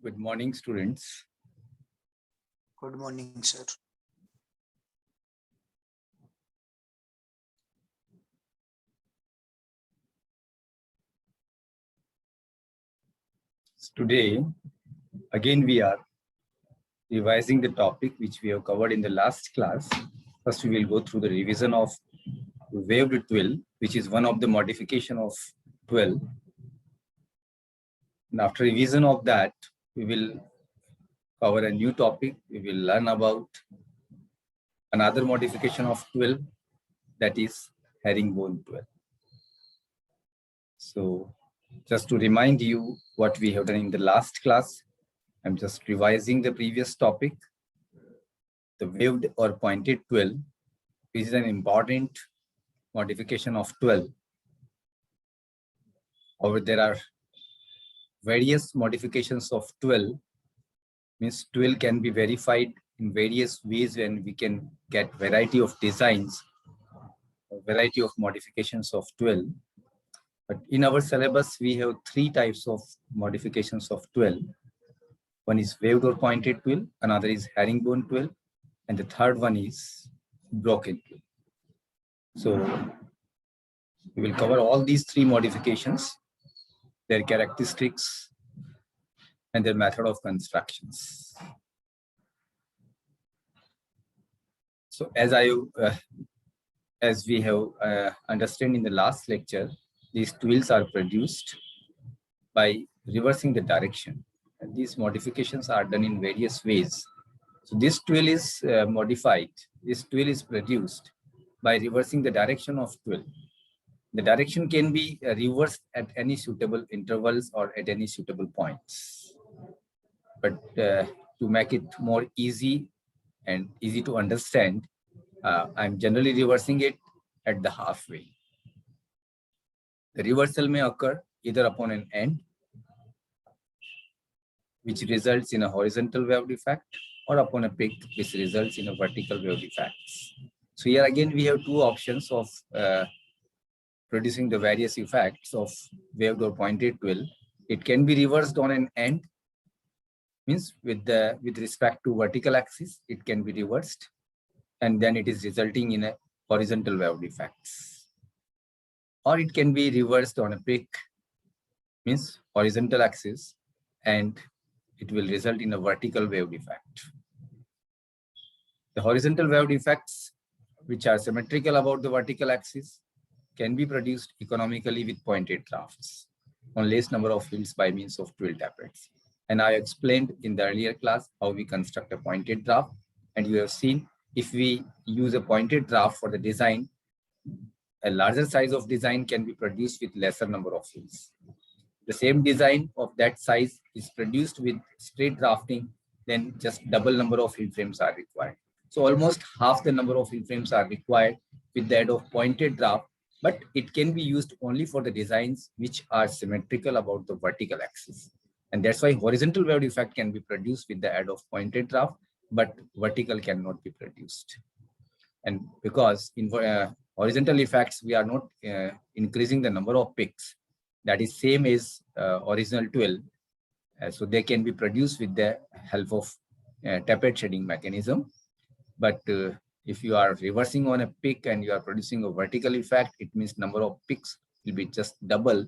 Good morning, students. Good morning, sir. Today, again, we are revising the topic which we have covered in the last class. First, we will go through the revision of waved twill, which is one of the modification of twill. And after revision of that, we will cover a new topic. We will learn about another modification of twill, that is herringbone twill. So, just to remind you what we have done in the last class, I'm just revising the previous topic. The waved or pointed twill is an important modification of twill. However, there are various modifications of twill. Means twill can be verified in various ways when we can get variety of designs, a variety of modifications of twill. But in our syllabus, we have three types of modifications of twill. One is waved or pointed twill, another is herringbone twill, and the third one is broken twill. So we will cover all these three modifications, their characteristics, and their method of constructions. So as we have understood in the last lecture, these twills are produced by reversing the direction. And these modifications are done in various ways. So this twill is modified. This twill is produced by reversing the direction of twill. The direction can be reversed at any suitable intervals or at any suitable points. But to make it more easy and easy to understand, I'm generally reversing it at the halfway. The reversal may occur either upon an end, which results in a horizontal waved effect, or upon a peak, which results in a vertical waved effect. So here again, we have two options of producing the various effects of waved or pointed twill. It can be reversed on an end, means with respect to vertical axis, it can be reversed, and then it is resulting in a horizontal waved effects. Or it can be reversed on a peak, means horizontal axis, and it will result in a vertical waved effect. The horizontal waved effects, which are symmetrical about the vertical axis, can be produced economically with pointed drafts on less number of hills by means of twill tappets. And I explained in the earlier class how we construct a pointed draft. And you have seen if we use a pointed draft for the design, a larger size of design can be produced with lesser number of hills. The same design of that size is produced with straight drafting, then just double number of hill frames are required. So almost half the number of hill frames are required with the aid of pointed draft, but it can be used only for the designs which are symmetrical about the vertical axis. And that's why horizontal waved effect can be produced with the aid of pointed draft, but vertical cannot be produced. And because in horizontal effects, we are not increasing the number of peaks. That is same as original twill. So they can be produced with the help of tappet shading mechanism. But if you are reversing on a peak and you are producing a vertical effect, it means number of peaks will be just double,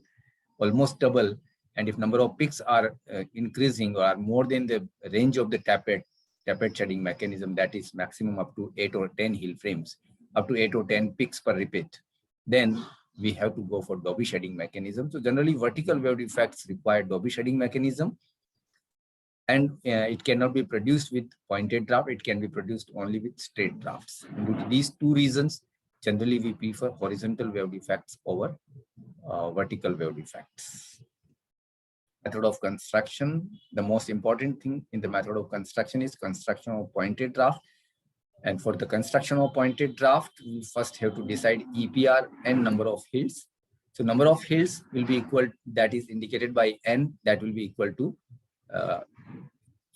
almost double. And if number of peaks are increasing or are more than the range of the tappet shading mechanism, that is maximum up to 8 or 10 hill frames, up to 8 or 10 peaks per repeat, then we have to go for Dobby shading mechanism. So generally vertical waved effects require Dobby shading mechanism, and it cannot be produced with pointed draft. It can be produced only with straight drafts. And due to these two reasons, generally we prefer horizontal waved effects over vertical waved effects. Method of construction. The most important thing in the method of construction is construction of pointed draft. And for the construction of pointed draft, we first have to decide EPR and number of hills. So number of hills will be equal, that is indicated by N, that will be equal to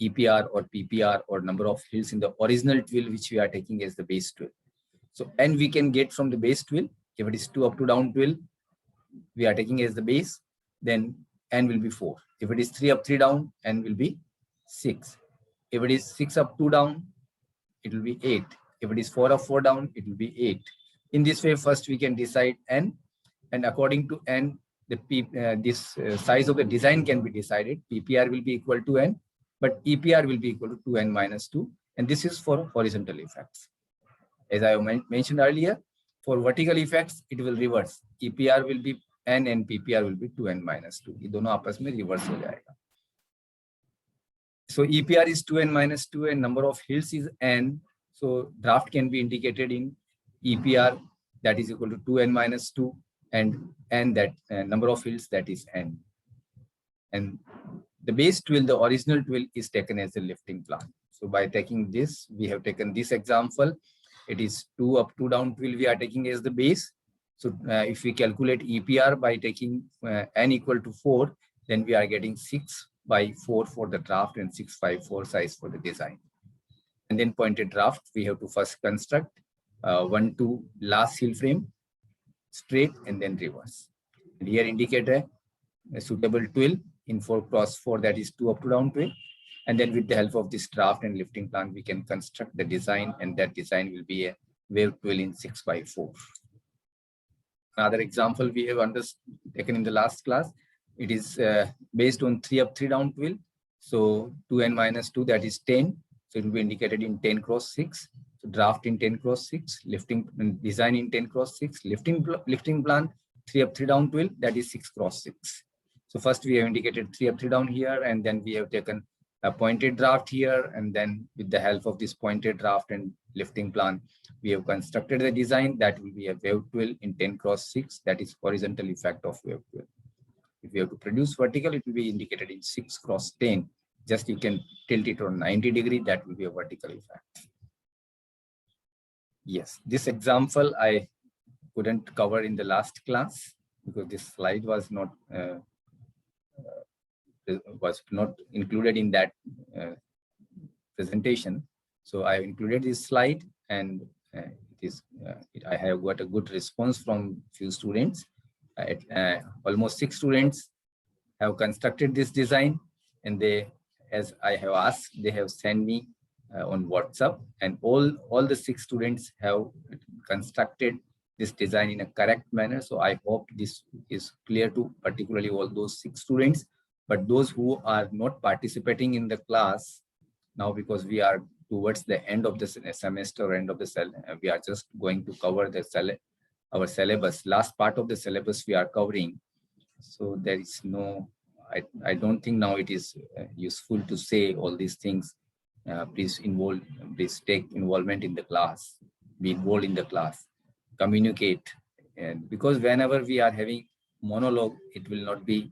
EPR or PPR, or number of hills in the original twill which we are taking as the base twill. So N we can get from the base twill. If it is 2 up to down twill we are taking as the base, then N will be 4. If it is 3 up 3 down, N will be 6. If it is 6 up, 2 down, it will be 8. If it is 4 up, 4 down, it will be 8. In this way, first we can decide n, and according to n, the size of the design can be decided. PPR will be equal to n, but EPR will be equal to 2n minus 2. And this is for horizontal effects. As I mentioned earlier, for vertical effects, it will reverse. EPR will be n and PPR will be 2n minus 2. ये दोनों आपस में reverse हो जाएगा. So EPR is 2n minus 2 and number of hills is n. So draft can be indicated in EPR, that is equal to 2n minus 2, and n, that number of hills, that is n. And the base twill, the original twill, is taken as a lifting plan. So by taking this, we have taken this example. It is 2 up, 2 down twill we are taking as the base. So if we calculate EPR by taking n equal to 4, then we are getting 6 by 4 for the draft and 6 by 4 size for the design. And then pointed draft, we have to first construct 1 to last hill frame, straight, and then reverse. And here indicate a suitable twill in 4x4, that is 2 up, 2 down twill. And then with the help of this draft and lifting plan, we can construct the design, and that design will be a wave twill in 6 by 4. Another example we have taken in the last class, it is based on 3 up, 3 down twill. So 2n minus 2, that is 10. So it will be indicated in 10 cross 6. So draft in 10 cross 6, lifting design in 10 cross 6, lifting plan 3 up, 3 down twill, that is 6 cross 6. So first we have indicated 3 up, 3 down here, and then we have taken a pointed draft here, and then with the help of this pointed draft and lifting plan, we have constructed the design that will be a wave twill in 10 cross 6, that is horizontal effect of wave twill. If we have to produce vertical, it will be indicated in 6 cross 10. Just you can tilt it on 90 degree, that will be a vertical effect. Yes, this example I couldn't cover in the last class because this slide was not included in that presentation. So I included this slide, and I have got a good response from few students. Almost 6 students have constructed this design, and they, as I have asked, they have sent me on WhatsApp, and all the 6 students have constructed this design in a correct manner. So I hope this is clear to particularly all those 6 students. But those who are not participating in the class now, because we are towards the end of the semester, end of the we are just going to cover our syllabus. Last part of the syllabus we are covering. So there is no, I don't think now it is useful to say all these things. Please take involvement in the class, be involved in the class, communicate. And because whenever we are having monologue, it will not be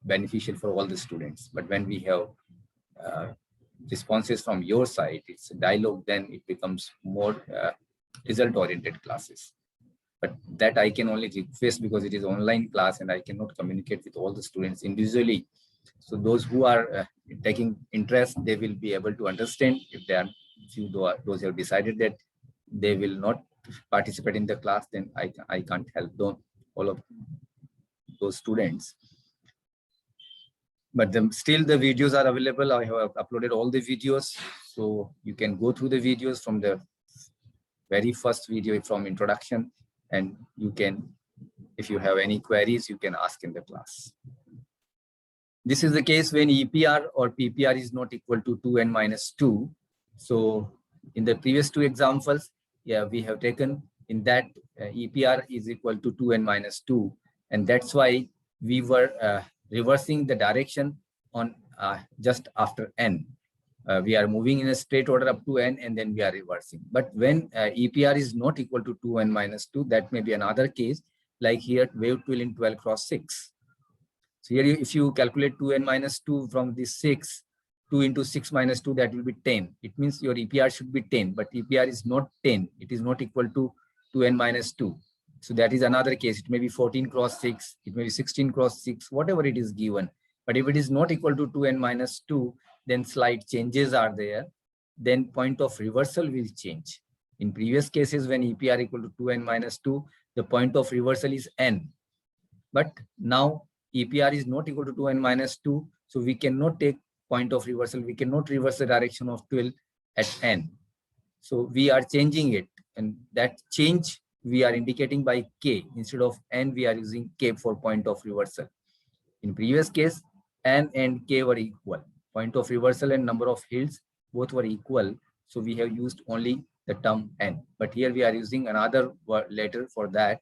beneficial for all the students. But when we have responses from your side, it's a dialogue, then it becomes more result-oriented classes. But that I can only request because it is online class and I cannot communicate with all the students individually. So those who are taking interest, they will be able to understand. If they are those who have decided that they will not participate in the class, then I can't help them, all of those students. But still the videos are available. I have uploaded all the videos. So you can go through the videos from the very first video from introduction, and you can, if you have any queries, you can ask in the class. This is the case when EPR or PPR is not equal to 2n minus 2. So in the previous 2 examples, yeah, we have taken in that EPR is equal to 2n minus 2. And that's why we were reversing the direction on just after n. We are moving in a straight order up to n, and then we are reversing. But when EPR is not equal to 2n minus 2, that may be another case, like here wave twill in 12 cross 6. So here, if you calculate 2n minus 2 from this 6, 2 into 6 minus 2, that will be 10. It means your EPR should be 10, but EPR is not 10. It is not equal to 2n minus 2. So that is another case. It may be 14 cross 6, it may be 16 cross 6, whatever it is given. But if it is not equal to 2n minus 2, then slight changes are there. Then point of reversal will change. In previous cases, when EPR equal to 2n minus 2, the point of reversal is n. But now EPR is not equal to 2n minus 2, so we cannot take point of reversal. We cannot reverse the direction of 12 at n. So we are changing it, and that change we are indicating by k. Instead of n, we are using k for point of reversal. In previous case, n and k were equal. Point of reversal and number of hills both were equal. So we have used only the term n. But here we are using another letter for that,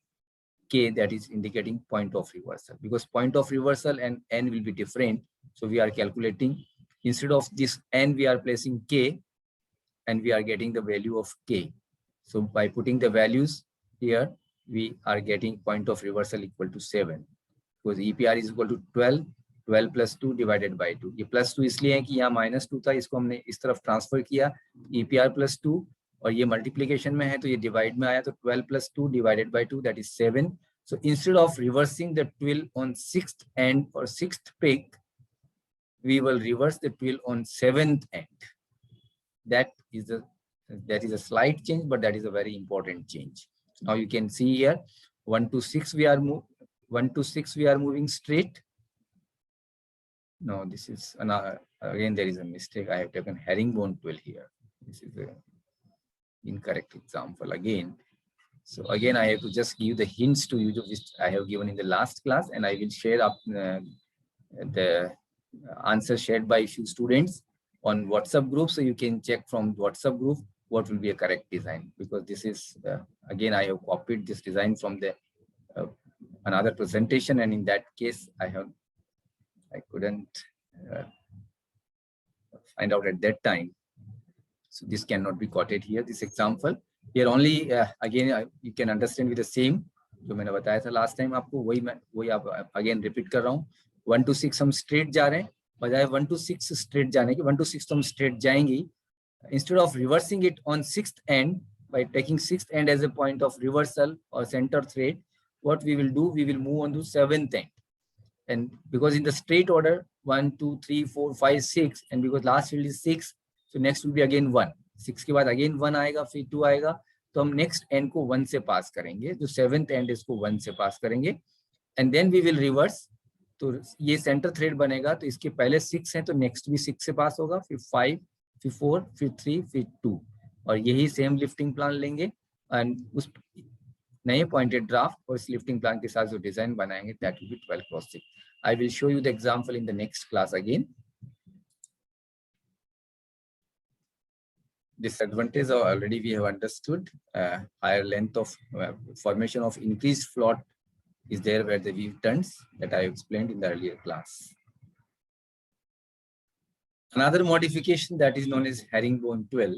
k, that is indicating point of reversal. Because point of reversal and n will be different. So we are calculating, instead of this n, we are placing k, and we are getting the value of k. So by putting the values here, we are getting point of reversal equal to 7. Because EPR is equal to 12, 12 plus 2 divided by 2. ये plus 2 इसलिए है कि यहाँ -2 था, इसको हमने इस तरफ ट्रांसफर किया, EPR plus 2, और ये मल्टीप्लिकेशन में है तो ये डिवाइड में आया, तो 12 plus 2 divided by 2, that is 7. So instead of reversing the 12 on 6th end or 6th peak, we will reverse the 12 on 7th end. That is a slight change, but that is a very important change. Now you can see here, 1 to 6 we are 1 to 6 we are moving straight. No, this is another, again there is a mistake. I have taken herringbone 12 here. This is an incorrect example again. So again, I have to just give the hints to you which I have given in the last class, and I will share up the answer shared by a few students on WhatsApp group, so you can check from WhatsApp group what will be a correct design, because this is again I have copied this design from the another presentation, and in that case I couldn't find out at that time, so this cannot be quoted here, this example here only. Again you can understand with the same जो मैंने बताया था last time आपको, वही आप again repeat कर रहा हूँ. 1 to 6 हम straight जा रहे हैं, बजाय 1 to 6 straight जाने के, 1 to 6 तो हम straight जाएंगे. Instead of reversing it on 6th end by taking 6th end as a point of reversal or center thread, what we will do, we will move on to 7th end. And because in the straight order 1 2 3 4 5 6, and because last field is 6, so next will be again 1. 6 के बाद again 1 आएगा, फिर 2 आएगा, तो हम next end को 1 से पास करेंगे, जो 7th end इसको 1 से पास करेंगे, and then we will reverse. तो ये सेंटर थ्रेड बनेगा, तो इसके पहले 6 है तो नेक्स्ट भी 6 से पास होगा, फिर 5, फिर 4, फिर 3, फिर 2, और यही सेम लिफ्टिंग प्लान लेंगे एंड उस नए पॉइंटेड ड्राफ्ट और इस लिफ्टिंग प्लान के साथ जो डिजाइन बनाएंगे, that will be 12 cross 6. I will show you the example in the next class again. Disadvantage already we have understood. Higher length of formation of increased float is there where the weave turns, that I explained in the earlier class. Another modification that is known as herringbone 12.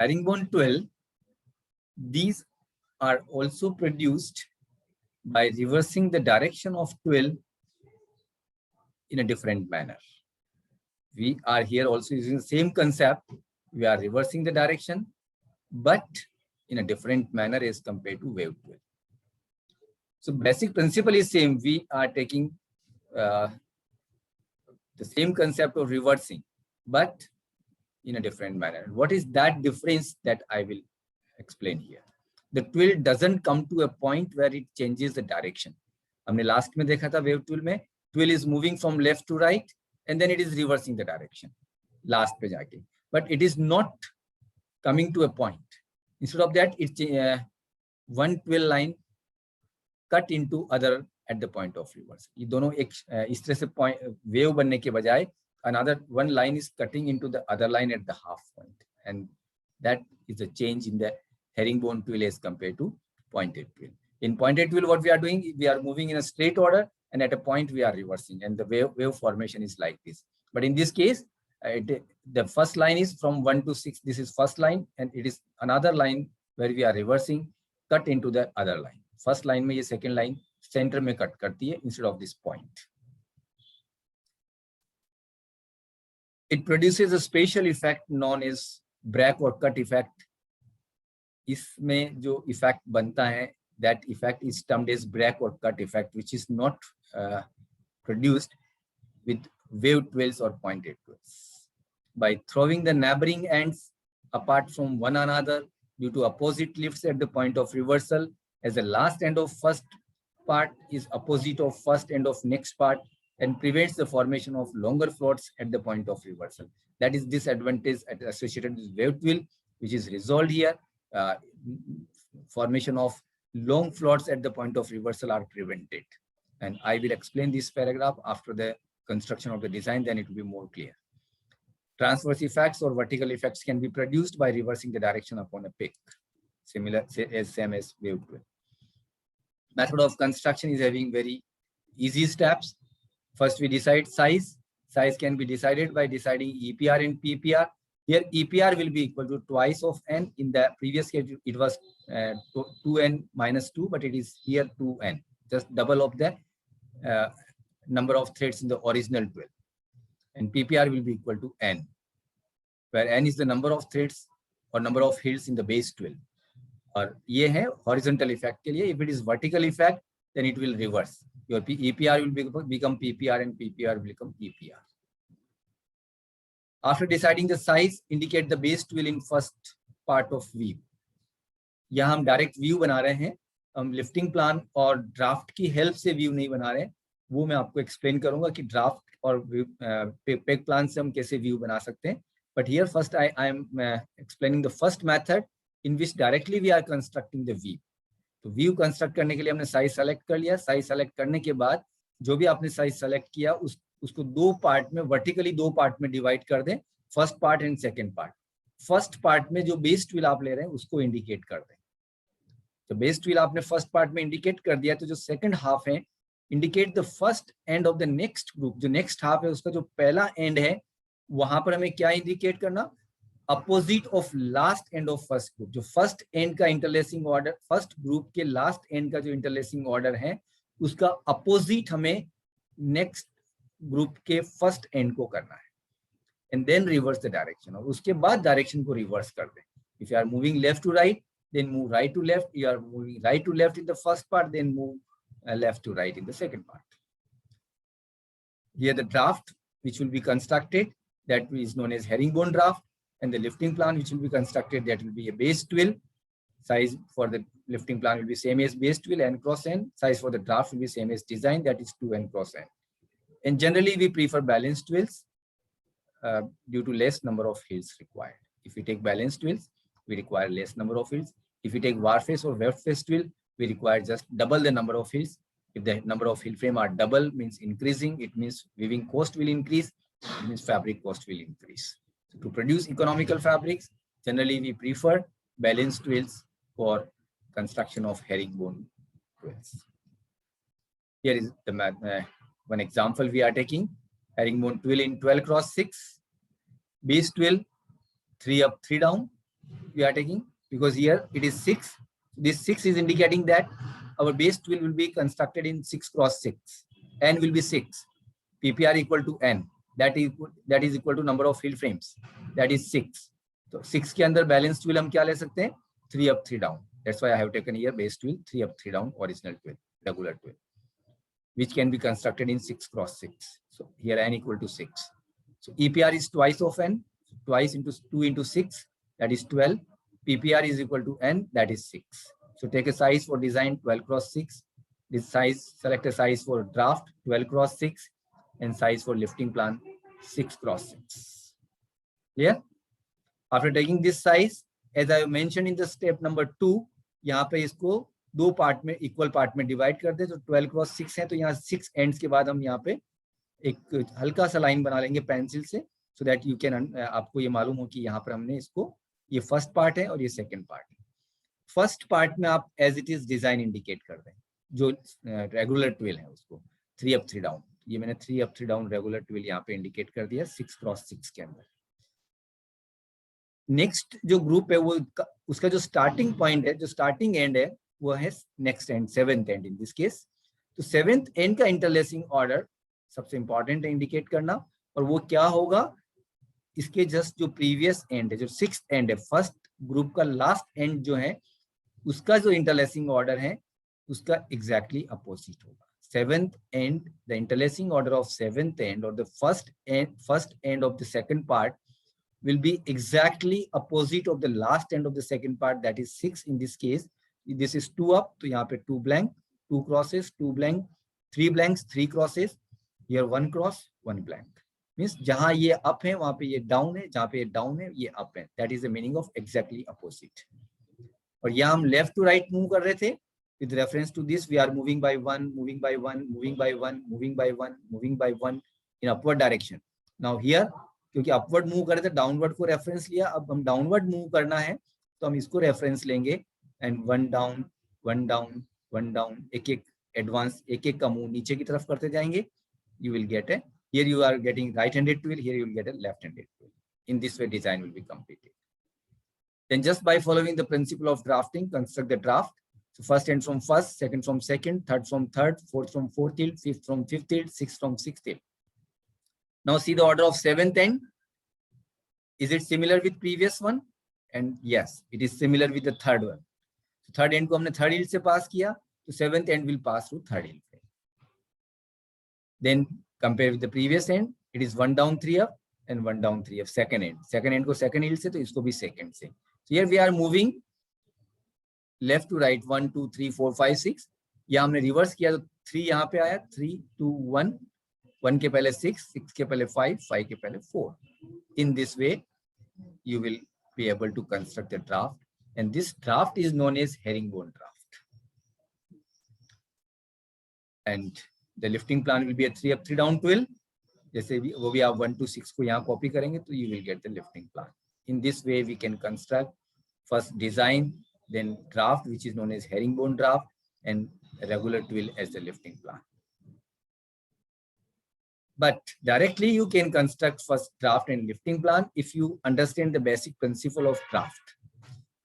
Herringbone 12, these are also produced by reversing the direction of 12 in a different manner. We are here also using the same concept. We are reversing the direction, but in a different manner as compared to wave 12. So basic principle is same. We are taking the same concept of reversing, but in a different manner. What is that difference that I will explain here? The twill doesn't come to a point where it changes the direction. हमने last में देखा था wave twill में, twill is moving from left to right, and then it is reversing the direction last पे जाके, but it is not coming to a point. Instead of that, it's one twill line cut into other at the point of reverse. ये दोनों एक इस तरह से point wave बनने के बजाय another one line is cutting into the other line at the half point, and that is a change in the herringbone twill as compared to pointed twill. In pointed twill, what we are doing, we are moving in a straight order, and at a point we are reversing, and the wave formation is like this. But in this case, the first line is from 1 to 6. This is first line, and it is another line where we are reversing, cut into the other line. First line में ये second line center में cut करती है instead of this point. It produces a special effect known as break or cut effect. इसमें जो effect बनता है, that effect is termed as break or cut effect, which is not produced with wave twills or pointed twills. By throwing the neighboring ends apart from one another due to opposite lifts at the point of reversal, as the last end of first part is opposite of first end of next part and prevents the formation of longer floats at the point of reversal. That is disadvantage associated with wave twill, which is resolved here. Formation of long floats at the point of reversal are prevented. And I will explain this paragraph after the construction of the design, then it will be more clear. Transverse effects or vertical effects can be produced by reversing the direction upon a peak, same as wave twill. Method of construction is having very easy steps. First, we decide size. Size can be decided by deciding EPR and PPR. Here, EPR will be equal to twice of n. In the previous case, it was 2n minus 2, but it is here 2n. Just double of the number of threads in the original twill. And PPR will be equal to n, where n is the number of threads or number of hills in the base twill. और ये है horizontal effect के लिए. If it is vertical effect, then it will reverse. Your EPR will become PPR and PPR will become EPR. After deciding the size, indicate the base twill in first part of view. यहाँ हम direct view बना रहे हैं. हम lifting plan और draft की help से view नहीं बना रहे हैं. वो मैं आपको explain करूँगा कि draft और peg plan से हम कैसे view बना सकते हैं. But here first I am explaining the first method in which directly we are constructing the view. तो व्यू कंस्ट्रक्ट करने के लिए हमने साइज सेलेक्ट कर लिया. साइज सेलेक्ट करने के बाद जो भी आपने साइज सेलेक्ट किया उसको दो पार्ट में वर्टिकली दो पार्ट में डिवाइड कर दें, first part and second part. First part में जो बेस ट्विल आप ले रहे हैं उसको इंडिकेट कर दें. तो बेस ट्विल आपने फर्स्ट पार्ट में इंडिकेट कर दिया, तो जो सेकंड हाफ है indicate the first end of the next group. जो नेक्स्ट हाफ है उसका जो पहला एंड है वहां पर हमें क्या इंडिकेट करना, opposite of last end of first group. जो फर्स्ट एंड का इंटरलेसिंग ऑर्डर, फर्स्ट ग्रुप के लास्ट एंड का जो इंटरलेसिंग ऑर्डर है उसका अपोजिट हमें नेक्स्ट ग्रुप के फर्स्ट एंड को करना है. And then reverse the direction, और उसके बाद डायरेक्शन को रिवर्स कर दें. If you are moving left to right, then move right to left. You are moving right to left in the first part, then move left to right in the second part. Here the draft which will be constructed, that is known as herringbone draft. And the lifting plan which will be constructed, that will be a base twill. Size for the lifting plan will be same as base twill, n cross n. Size for the draft will be same as design, that is 2n cross n. And generally we prefer balanced twills due to less number of hills required. If we take balanced twills, we require less number of hills. If we take war face or weft face twill, we require just double the number of hills. If the number of hill frame are double, means increasing, it means weaving cost will increase, it means fabric cost will increase. So to produce economical fabrics, generally we prefer balanced twills for construction of herringbone twills. Here is the one example we are taking. Herringbone twill in 12 cross 6. Base twill 3 up 3 down we are taking, because here it is 6. This 6 is indicating that our base twill will be constructed in 6 cross 6. N will be 6. PPR equal to N. That is equal to number of hill frames. That is 6. So 6 के अंदर balance twill हम क्या ले सकते हैं? 3 up 3 down. That's why I have taken here base twill 3 up 3 down original twill, regular twill, which can be constructed in 6 cross 6. So here N equal to 6. So EPR is twice of N. Twice into 2 into 6, that is 12. PPR is equal to N, that is 6. So take a size for design 12 cross 6. This size, select a size for draft 12 cross 6 and size for lifting plan 6 cross 6. Clear? After taking this size, as I mentioned in the step number 2, यहाँ पे इसको दो part में equal part में divide कर दे. तो 12 cross 6 है, तो यहाँ 6 एंड्स के बाद हम यहाँ पे एक हल्का सा लाइन बना लेंगे पेंसिल से, सो दैट यू कैन, आपको ये मालूम हो कि यहाँ पर हमने इसको, ये फर्स्ट पार्ट है और ये सेकंड पार्ट है. फर्स्ट पार्ट में आप as it is design indicate कर दें. जो रेगुलर ट्विल है उसको 3 up 3 डाउन, ये मैंने 3 up 3 डाउन रेगुलर ट्विल यहाँ पे इंडिकेट कर दिया 6 क्रॉस 6 के अंदर. नेक्स्ट जो ग्रुप है वो उसका जो स्टार्टिंग पॉइंट है, जो स्टार्टिंग एंड है, वो है next and, 7th and in this case. तो 7th एंड का इंटरलेसिंग ऑर्डर सबसे इंपॉर्टेंट है इंडिकेट करना. और वो क्या होगा, इसके जस्ट जो प्रीवियस एंड है, जो 6th एंड है, फर्स्ट ग्रुप का लास्ट एंड जो है, उसका जो इंटरलेसिंग ऑर्डर है उसका एग्जैक्टली अपोजिट होगा. 7th end, the interlacing order of 7th end or the first end of the second part will be exactly opposite of the last end of the second part, that is 6 in this case. This is 2 up, तो यहाँ पे 2 blank, 2 crosses, 2 blank, 3 blanks, 3 crosses. Here 1 cross, 1 blank. Means जहां ये up है वहां पे ये down है, जहां पे ये down है ये up है. That is the meaning of exactly opposite. और यहाँ हम left to right move कर रहे थे. With reference to this, we are moving by 1, moving by 1, moving by 1, moving by 1, moving by 1 in upward direction. Now here, क्योंकि upward move कर रहे थे, downward को reference लिया. अब हम downward move करना है, तो हम इसको reference लेंगे. And 1 down, 1 down, 1 down. एक-एक advance, एक-एक का move नीचे की तरफ करते जाएंगे. You will get a. Here you are getting right-handed tool. Here you will get a left-handed tool. In this way, design will be completed. Then just by following the principle of drafting, construct the draft. So first end from first, second from second, third from third, fourth from fourth hill, fifth from fifth hill, sixth from sixth hill. Now see the order of seventh end. Is it similar with previous one? And yes, it is similar with the third one. So third end को हमने third hill से pass किया, तो seventh end will pass through third hill. Then compare with the previous end, it is 1 down 3 up and 1 down 3 up. Second end को second hill से, तो इसको भी second से. So here we are moving left to right 1 2 3 4 5 6. यहाँ हमने reverse किया तो 3 यहाँ पे आया 3 2 1. 1 के पहले 6, 6 के पहले 5, 5 के पहले 4. In this way, you will be able to construct a draft, and this draft is known as herringbone draft. And the lifting plan will be a 3 up 3 down 12. जैसे भी वो भी आप 1 to 6 को यहाँ copy करेंगे तो you will get the lifting plan. In this way, we can construct first design, then draft, which is known as herringbone draft, and regular twill as the lifting plan. But directly you can construct first draft and lifting plan if you understand the basic principle of draft.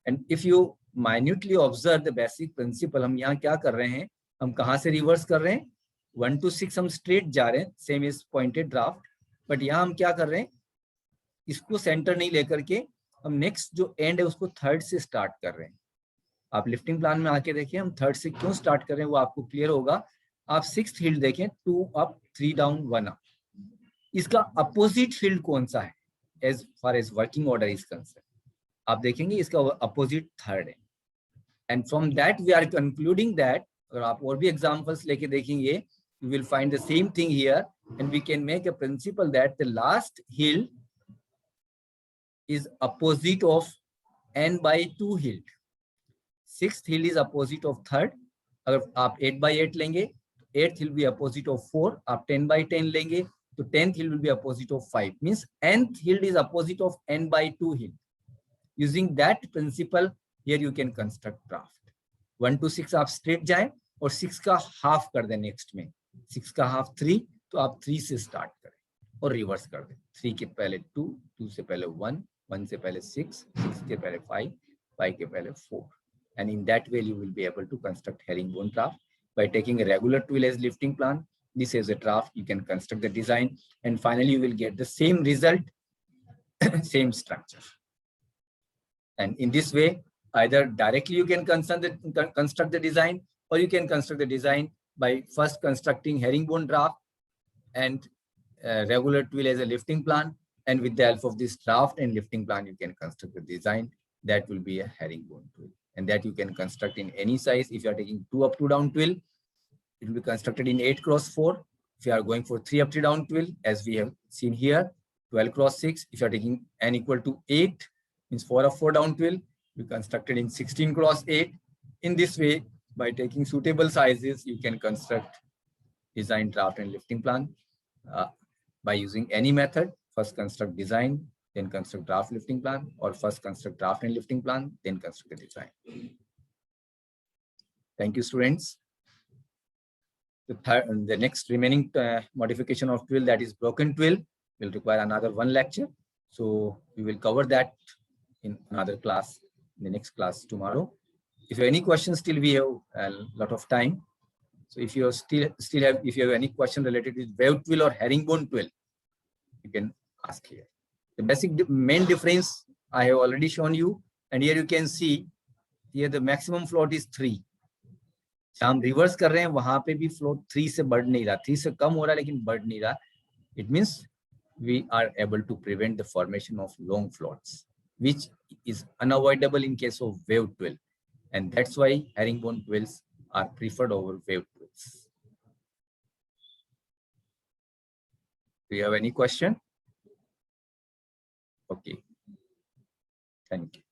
And if you minutely observe the basic principle, हम यहाँ क्या कर रहे हैं, हम कहाँ से reverse कर रहे हैं, 1 to 6 हम straight जा रहे हैं, same as pointed draft. But यहाँ हम क्या कर रहे हैं, इसको सेंटर नहीं लेकर के हम नेक्स्ट जो एंड है उसको थर्ड से स्टार्ट कर रहे हैं. आप लिफ्टिंग प्लान में आके देखिए हम थर्ड से क्यों स्टार्ट कर रहे हैं वो आपको क्लियर होगा. आप सिक्स्थ हिल देखें 2 अप 3 डाउन 1 अप. इसका अपोजिट हिल कौन सा है as far as working order is concern? आप देखेंगे इसका अपोजिट थर्ड है. And from that we are concluding that, अगर आप और भी एग्जांपल्स लेके देखेंगे you will find the same thing here, and we can make a principle that the last hill is opposite of n by 2 hill. Sixth hill is opposite of third. अगर आप 8 by 8 लेंगे, 8th hill will be opposite of 4. आप 10 by 10 लेंगे, तो 10th hill will be opposite of 5. Means nth hill is opposite of n by 2 hill. Using that principle, here you can construct draft. 1 to 6 आप straight जाएं और 6 का half कर दें next में. 6 का हाफ 3, तो आप 3 से स्टार्ट करें और रिवर्स कर दें. 3 के पहले 2, 2 से पहले 1, 1 से पहले 6, 6 के पहले 5, 5 के पहले 4. And in that way, you will be able to construct herringbone draft by taking a regular twill as lifting plan. This is a draft. You can construct the design, and finally you will get the same result, same structure. And in this way, either directly you can construct the design, or you can construct the design by first constructing herringbone draft and regular twill as a lifting plan. And with the help of this draft and lifting plan, you can construct the design. That will be a herringbone twill. And that you can construct in any size. If you are taking 2 up 2 down twill, it will be constructed in 8 cross 4. If you are going for 3 up 3 down twill, as we have seen here, 12 cross 6. If you are taking n equal to 8, means 4 up 4 down twill, we constructed in 16 cross 8. In this way, by taking suitable sizes, you can construct design, draft, and lifting plan by using any method. First construct design, then construct draft lifting plan, or first construct draft and lifting plan, then construct the design. Thank you, students. The next remaining modification of twill, that is broken twill, will require another 1 lecture. So we will cover that in another class, in the next class tomorrow. If you have any questions, still we have a lot of time. So if you have any question related with wave twill or herringbone twill, you can ask here. The basic main difference I have already shown you, and here you can see here the maximum float is 3. हम reverse कर रहे हैं वहां पे भी float 3 से बढ़ नहीं रहा, 3 से कम हो रहा है लेकिन बढ़ नहीं रहा. It means we are able to prevent the formation of long floats, which is unavoidable in case of wave twill. And that's why herringbone twills are preferred over wave truths. Do you have any question? Okay. Thank you.